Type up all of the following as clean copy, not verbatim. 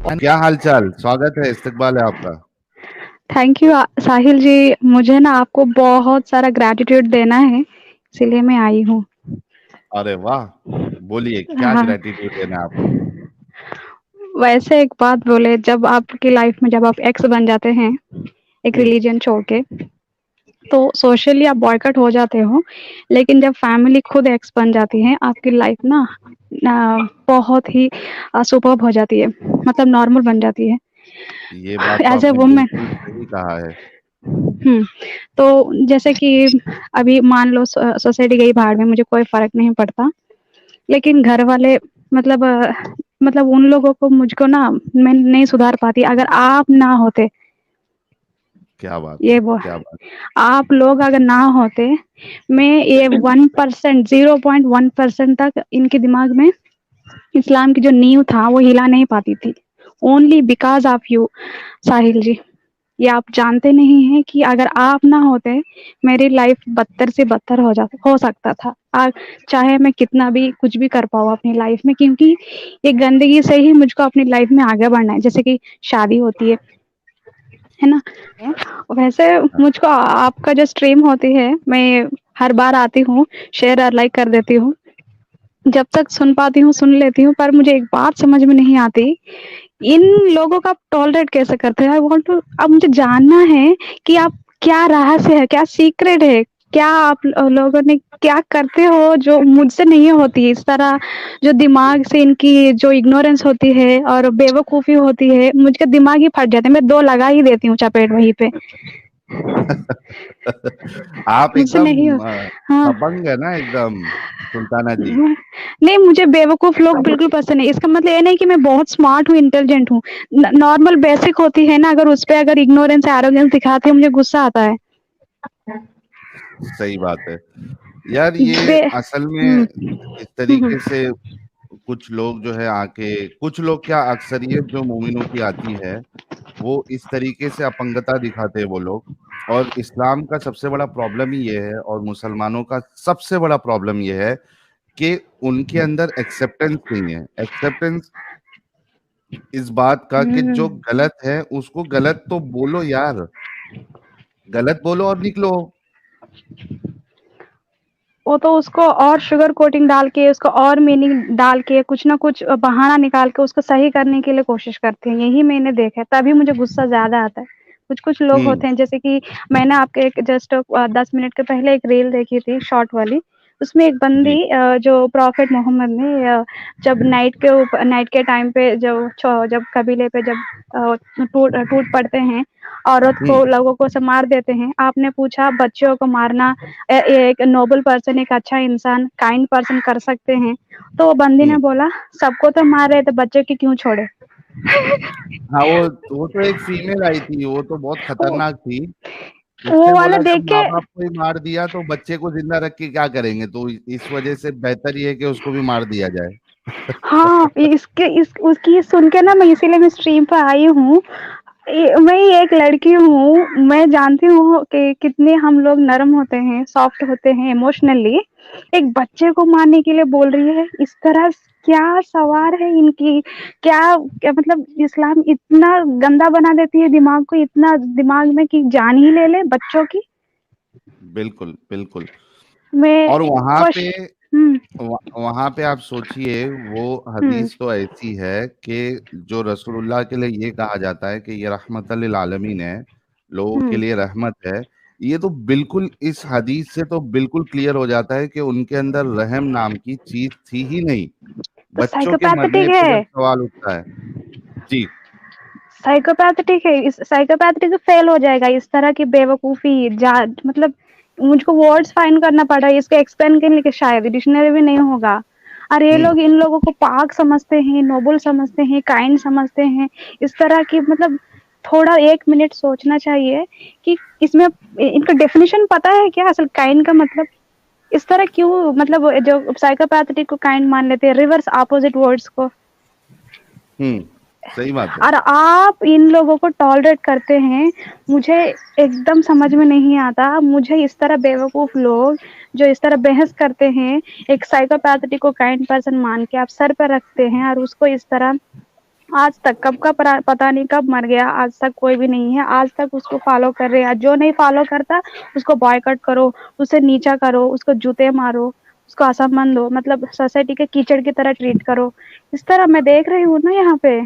क्या हाल चाल? स्वागत है, इस्तकबाल है आपका। थैंक यू साहिल जी। मुझे ना आपको बहुत सारा ग्रैटिट्यूड देना है, इसीलिए मैं आई हूँ। अरे वाह, बोलिए क्या हाँ, ग्रेटिट्यूड देना है आपको। वैसे एक बात बोले, जब आपकी लाइफ में जब आप एक्स बन जाते हैं एक हम्म। रिलीजन छोड़ के, तो सोशली आप बॉयकट हो जाते हो, लेकिन जब फैमिली खुद एक्स बन जाती है आपकी लाइफ बहुत ही सुपर्ब हो जाती है, मतलब नॉर्मल बन जाती है ये बात तो एज ए आपने वुमेन। बिल्कुल सही कहा है। तो जैसे कि अभी मान लो सोसाइटी गई भाड़ में, मुझे कोई फर्क नहीं पड़ता, लेकिन घर वाले मतलब मतलब उन लोगों को मुझको ना मैं नहीं सुधार पाती अगर आप ना होते। क्या बात ये है, वो क्या बात। आप लोग अगर ना होते, मैं ये 1%, 0.1% तक इनके दिमाग में इस्लाम की जो नींव था वो हिला नहीं पाती थी। ओनली बिकॉज ऑफ यू साहिल जी। ये आप जानते नहीं हैं कि अगर आप ना होते, मेरी लाइफ बदतर से बदतर हो सकता था। चाहे मैं कितना भी कुछ भी कर पाऊँ अपनी लाइफ में, क्योंकि ये गंदगी से ही मुझको अपनी लाइफ में आगे बढ़ना है। जैसे कि शादी होती है ना। वैसे मुझको आपका जो स्ट्रीम होती है, मैं हर बार आती हूँ, शेयर और लाइक कर देती हूँ। जब तक सुन पाती हूँ सुन लेती हूँ, पर मुझे एक बात समझ में नहीं आती, इन लोगों का आप टॉलरेट कैसे करते हैं? आई वांट टू, अब मुझे जानना है कि आप क्या रहस्य है, क्या सीक्रेट है, क्या आप लोगों ने क्या करते हो जो मुझसे नहीं होती इस तरह। जो दिमाग से इनकी जो इग्नोरेंस होती है और बेवकूफ़ी होती है, मुझका दिमाग ही फट जाता है। मैं 2 लगा ही देती हूँ चपेट वहीं पे। आप मुझसे एकदम नहीं हो। हाँ। दबंग है ना एकदम, सुल्ताना जी। नहीं, मुझे बेवकूफ लोग बिल्कुल पसंद नहीं। इसका मतलब ये नहीं कि मैं बहुत स्मार्ट हूँ, इंटेलिजेंट हूँ। नॉर्मल बेसिक होती है ना, अगर उस पे अगर इग्नोरेंस एरोगेंस दिखाती है, मुझे गुस्सा आता है। सही बात है यार। ये बे असल हम्म, में इस तरीके से कुछ लोग जो है आके, कुछ लोग क्या, अक्सरियत जो मोमिनों की आती है वो इस तरीके से अपंगता दिखाते हैं वो लोग। और इस्लाम का सबसे बड़ा प्रॉब्लम ही ये है, और मुसलमानों का सबसे बड़ा प्रॉब्लम ये है कि उनके अंदर एक्सेप्टेंस नहीं है। एक्सेप्टेंस इस बात का कि जो हम्म। गलत है उसको गलत तो बोलो यार, गलत बोलो और निकलो। वो तो उसको और शुगर कोटिंग डाल के, उसको और मीनिंग डाल के, कुछ ना कुछ बहाना निकाल के उसको सही करने के लिए कोशिश करते हैं। यही मैंने देखा है, तभी मुझे गुस्सा ज्यादा आता है। कुछ कुछ लोग हम्म। होते हैं, जैसे कि मैंने आपके एक जस्ट 10 मिनट के पहले एक रील देखी थी, शॉर्ट वाली। उसमें एक बंदी जी। जो प्रॉफिट मोहम्मद ने जब नाइट के टाइम पे जब कबीले पे जब टूट टूट पड़ते हैं, औरत हम्म। को, लोगों को से मार देते हैं। आपने पूछा बच्चों को मारना एक नोबल पर्सन, एक अच्छा इंसान, काइंड पर्सन कर सकते हैं? तो वो बंदी ने हम्म। बोला, सबको तो मार रहे थे, बच्चे की क्यों छोड़े? हाँ, वो तो एक फीमेल आई थी, वो तो बहुत वो खतरनाक थी। वो उसने वाला बोला देख जब के, माँ बाप को ही मार दिया तो बच्चे को जिंदा रख के क्या करेंगे, तो इस वजह से बेहतर ये है कि उसको भी मार दिया जाए। हाँ, इसके इस उसकी सुन के ना, मैं इसीलिए मैं स्ट्रीम पर आई हूँ। मैं एक लड़की हूँ, मैं जानती हूँ कि कितने हम लोग नरम होते हैं, सॉफ्ट होते हैं इमोशनली। एक बच्चे को मारने के लिए बोल रही है इस तरह। क्या सवार है इनकी? क्या मतलब, इस्लाम इतना गंदा बना देती है दिमाग को, इतना दिमाग में कि जान ही ले ले बच्चों की। बिल्कुल बिल्कुल। मैं और वहां पे, क्वेश्चन। हम्म। वहां पे आप सोचिए, वो हम्म। हदीस तो ऐसी है कि जो रसूलुल्लाह के लिए ये कहा जाता है कि ये रहमतल लिल आलमीन है, लोगों के हम्म। लिए रहमत है। ये तो बिल्कुल इस हदीस से तो बिल्कुल क्लियर हो जाता है कि उनके अंदर रहम नाम की चीज थी ही नहीं। तो बच्चों के साइकोपैथेटिक मरने पे जब है। सवाल उठता है। जी। साइकोपैथेटिक है, इस साइकोपैथेटिक फेल हो जाएगा इस तरह की बेवकूफी। जा मतलब मुझको वर्ड्स फाइंड करना पड़ रहा है इसको एक्सप्लेन करने के, शायद डिक्शनरी में नहीं होगा। और ये हम्म। लोग इन लोगों को पाक समझते हैं, नोबल समझते हैं, काइंड समझते हैं। इस तरह की मतलब थोड़ा 1 मिनट सोचना चाहिए कि इसमें इनका डेफिनेशन पता है क्या असल काइंड का मतलब? इस तरह क्यों, मतलब जो साइकोपैथेटिक को काइंड मान लेते हैं, रिवर्स अपोजिट वर्ड्स को। हम्म। सही बात है। और आप इन लोगों को टॉलरेट करते हैं। मुझे एकदम समझ में नहीं आता। मुझे इस तरह बेवकूफ लोग जो इस तरह बहस करते हैं, एक साइकोपैथेटिक को काइंड पर्सन मान के आप सर पर रखते हैं और उसको इस तरह आज तक कब का पता नहीं कब मर गया, आज तक कोई भी नहीं है, आज तक उसको फॉलो कर रहे हैं। जो नहीं फॉलो करता उसको बॉयकॉट करो, उसे नीचा करो, उसको जूते मारो, उसको असम्मान दो, मतलब सोसाइटी के कीचड़ की तरह ट्रीट करो। इस तरह मैं देख रही हूँ ना यहाँ पे,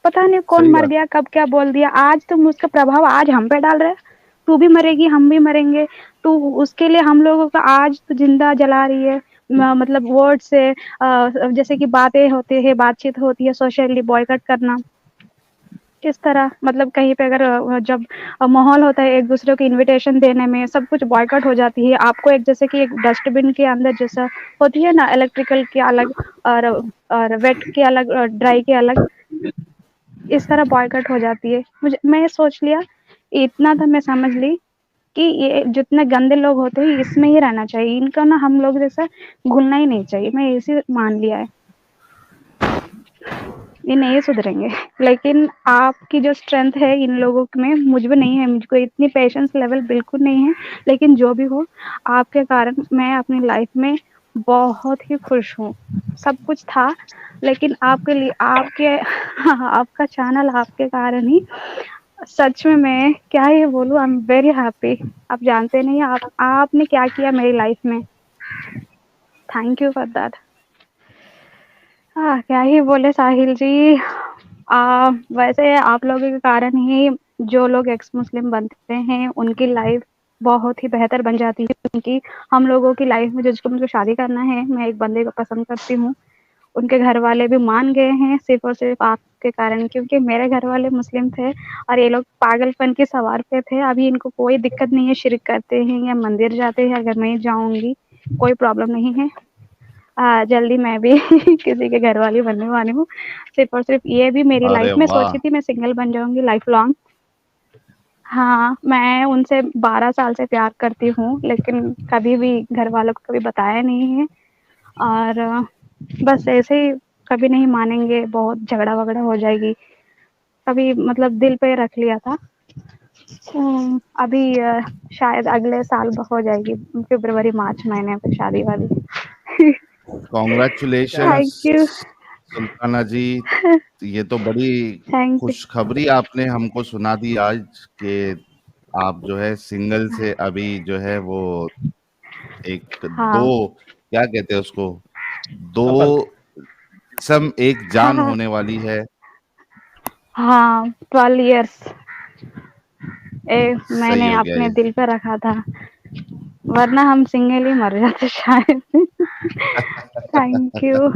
पता नहीं कौन सही मर बात। गया, कब क्या बोल दिया। आज तुम उसका प्रभाव आज हम पे डाल रहे, तू भी मरेगी, हम भी मरेंगे। तू उसके लिए हम लोगों का आज तो जिंदा जला रही है, मतलब वर्ड से, जैसे कि बातें होती है, बातचीत होती है, सोशली बॉयकॉट करना। इस तरह मतलब कहीं पे अगर जब माहौल होता है एक दूसरे को इनविटेशन देने में, सब कुछ बॉयकॉट हो जाती है। आपको एक जैसे कि एक डस्टबिन के अंदर जैसा होती है ना, इलेक्ट्रिकल के अलग और वेट के अलग, ड्राई के अलग, इस तरह बॉयकॉट हो जाती है। मुझे मैं सोच लिया, इतना तो मैं समझ ली कि ये जितने गंदे लोग होते हैं इसमें ही रहना चाहिए, इनका ना हम लोग जैसा घुलना ही नहीं चाहिए। मैं इसे मान लिया है, ये नहीं सुधरेंगे। लेकिन आपकी जो स्ट्रेंथ है इन लोगों में मुझ में नहीं है, मुझको इतनी पेशेंस लेवल बिल्कुल नहीं है। लेकिन जो भी हो, आपके कारण मैं अपनी लाइफ में बहुत ही खुश हूँ। सब कुछ था, लेकिन आपके लिए, आपके आपका चैनल आपके कारण ही, सच में मैं क्या ही बोलूँ, आई एम वेरी हैप्पी। आप जानते नहीं आपने क्या किया मेरी लाइफ में। Thank you for that. क्या ही बोले साहिल जी। वैसे आप लोगों के कारण ही जो लोग एक्स मुस्लिम बनते हैं उनकी लाइफ बहुत ही बेहतर बन जाती है, क्योंकि हम लोगों की लाइफ में जिसको मुझको शादी करना है, मैं एक बंदे को पसंद करती हूँ, उनके घर वाले भी मान गए हैं सिर्फ और सिर्फ आपके कारण। क्योंकि मेरे घर वाले मुस्लिम थे और ये लोग पागलपन की सवार पे थे। अभी इनको कोई दिक्कत नहीं है, शिरक करते हैं या मंदिर जाते हैं, अगर मैं जाऊंगी कोई प्रॉब्लम नहीं है। जल्दी मैं भी किसी के घर वाली बनने वाली हूँ। सिर्फ और सिर्फ ये भी मेरी अरे लाइफ में वाह। सोची थी मैं सिंगल बन जाऊंगी लाइफ लॉन्ग। हाँ, मैं उनसे 12 साल से प्यार करती हूँ, लेकिन कभी भी घर वालों को कभी बताया नहीं है। और बस ऐसे ही कभी नहीं मानेंगे, बहुत झगड़ा वगड़ा हो जाएगी, कभी मतलब दिल पे रख लिया था। अभी शायद अगले साल हो जाएगी, फरवरी मार्च महीने पे शादी वादी। Congratulations thank you. Sultana ji. ये तो बड़ी थैंक यू। खुशखबरी आपने हमको सुना दी आज कि आप जो है सिंगल से अभी जो है वो एक दो, हाँ क्या कहते हैं उसको, दो सम एक हाँ जान हाँ होने वाली है। हाँ, 12 इयर्स सही मैंने हो गया अपने ये। दिल पे रखा था, वरना हम सिंगल ही मर जाते शायद। Thank you.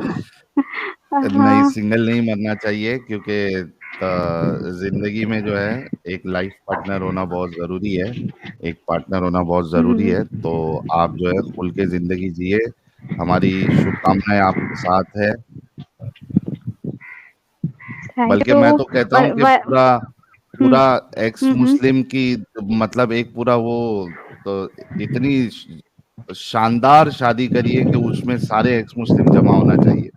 नहीं, हाँ। सिंगल नहीं मरना चाहिए, क्योंकि जिंदगी में जो है एक लाइफ पार्टनर होना बहुत जरूरी है। एक पार्टनर होना बहुत जरूरी है। तो आप जो है खुल के जिंदगी जिए, हमारी शुभकामनाएं आपके साथ है। थैंक बल्कि यू। मैं तो कहता हूँ कि पूरा हम्म पूरा एक्स हम्म। मुस्लिम की, मतलब एक पूरा वो, तो इतनी शानदार शादी करिए कि उसमें सारे एक्स मुस्लिम जमा होना चाहिए।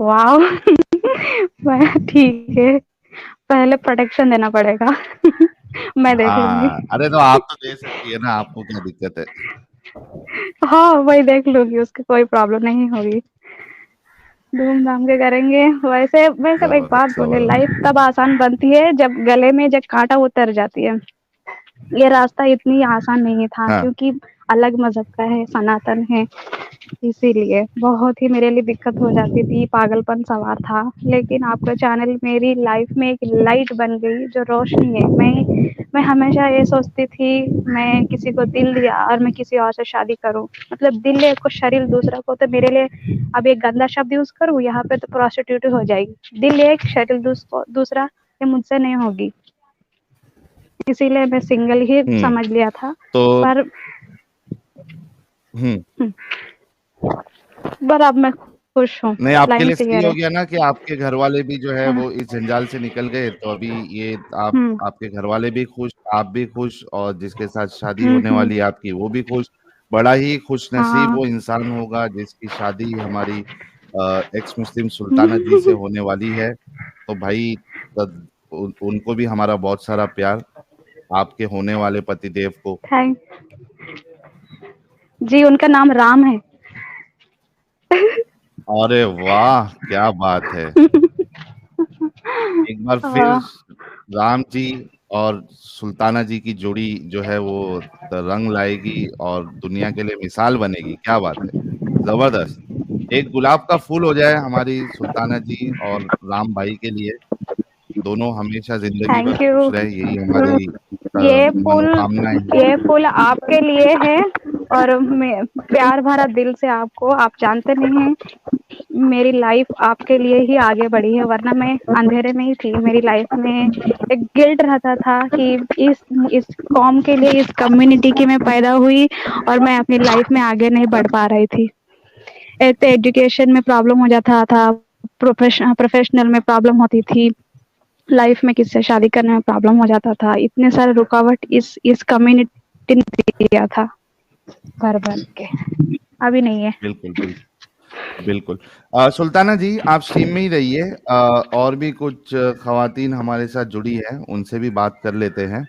वाओ। ठीक है, पहले प्रोटेक्शन देना पड़ेगा। मैं देख लूंगी। हाँ, अरे तो आप तो दे सकती है ना, आपको क्या दिक्कत है। हाँ, वही देख लूंगी, उसकी कोई प्रॉब्लम नहीं होगी, धूमधाम के करेंगे। वैसे वैसे एक बात जबरदस्त बोले, जबरदस्त। लाइफ तब आसान बनती है जब गले में जब कांटा उतर जाती है। ये रास्ता इतनी आसान नहीं था, हाँ। क्योंकि अलग मजहब का है, सनातन है, इसीलिए बहुत ही मेरे लिए दिक्कत हो जाती थी, पागलपन सवार था। लेकिन आपका चैनल मेरी लाइफ में एक लाइट बन गई, जो रोशनी है। मैं हमेशा ये सोचती थी, मैं किसी को दिल दिया और मैं किसी और से शादी करूं, मतलब दिल एक को शरीर दूसरा को, तो मेरे लिए अब एक गंदा शब्द यूज करूं यहाँ पे तो प्रोस्टिट्यूट हो जाएगी। दिल एक शरीर दूसरा, ये मुझसे नहीं होगी। इसीलिए मैं सिंगल ही हम्म। समझ लिया था। तो पर हम्म। पर अब मैं खुश हूँ, नहीं, आपके लाइन लिए सही क्लियर हो है। गया ना कि आपके घर वाले भी जो है हाँ, वो इस जंजाल से निकल गए, तो अभी ये आप, हम्म आपके घर वाले भी खुश, आप भी खुश, और जिसके साथ शादी होने हम्म। वाली है आपकी वो भी खुश। बड़ा ही खुश नसीब हाँ। वो इंसान होगा जिसकी शादी हमारी एक्स मुस्लिम सुल्ताना जी से होने वाली है। तो भाई, उनको भी हमारा बहुत सारा प्यार, आपके होने वाले पतिदेव को। थैंक जी, उनका नाम राम है। अरे वाह, क्या बात है। एक बार फिर हाँ, राम जी और सुल्ताना जी की जोड़ी जो है वो रंग लाएगी और दुनिया के लिए मिसाल बनेगी। क्या बात है, जबरदस्त। एक गुलाब का फूल हो जाए हमारी सुल्ताना जी और राम भाई के लिए, दोनों हमेशा जिंदगी भर थैंक खुश यू। रहे, यही हमारी ये फूल मनोकामनाएं हैं। ये फूल आपके लिए है, और मैं प्यार भरा दिल से आपको, आप जानते नहीं हैं, मेरी लाइफ आपके लिए ही आगे बढ़ी है, वरना मैं अंधेरे में ही थी। मेरी लाइफ में एक गिल्ट रहता था कि इस कौम के लिए, इस कम्युनिटी की मैं पैदा हुई और मैं अपनी लाइफ में आगे नहीं बढ़ पा रही थी। एक तो एजुकेशन में प्रॉब्लम हो जाता था, प्रोफेशनल में प्रॉब्लम होती थी, लाइफ में किससे शादी करने में प्रॉब्लम हो जाता था। इतने सारे रुकावट इस कम्युनिटी ने दिया था भर भर के। अभी नहीं है। बिल्कुल बिल्कुल बिल्कुल। सुल्ताना जी आप स्ट्रीम में ही रहिए, और भी कुछ खवातीन हमारे साथ जुड़ी हैं, उनसे भी बात कर लेते हैं।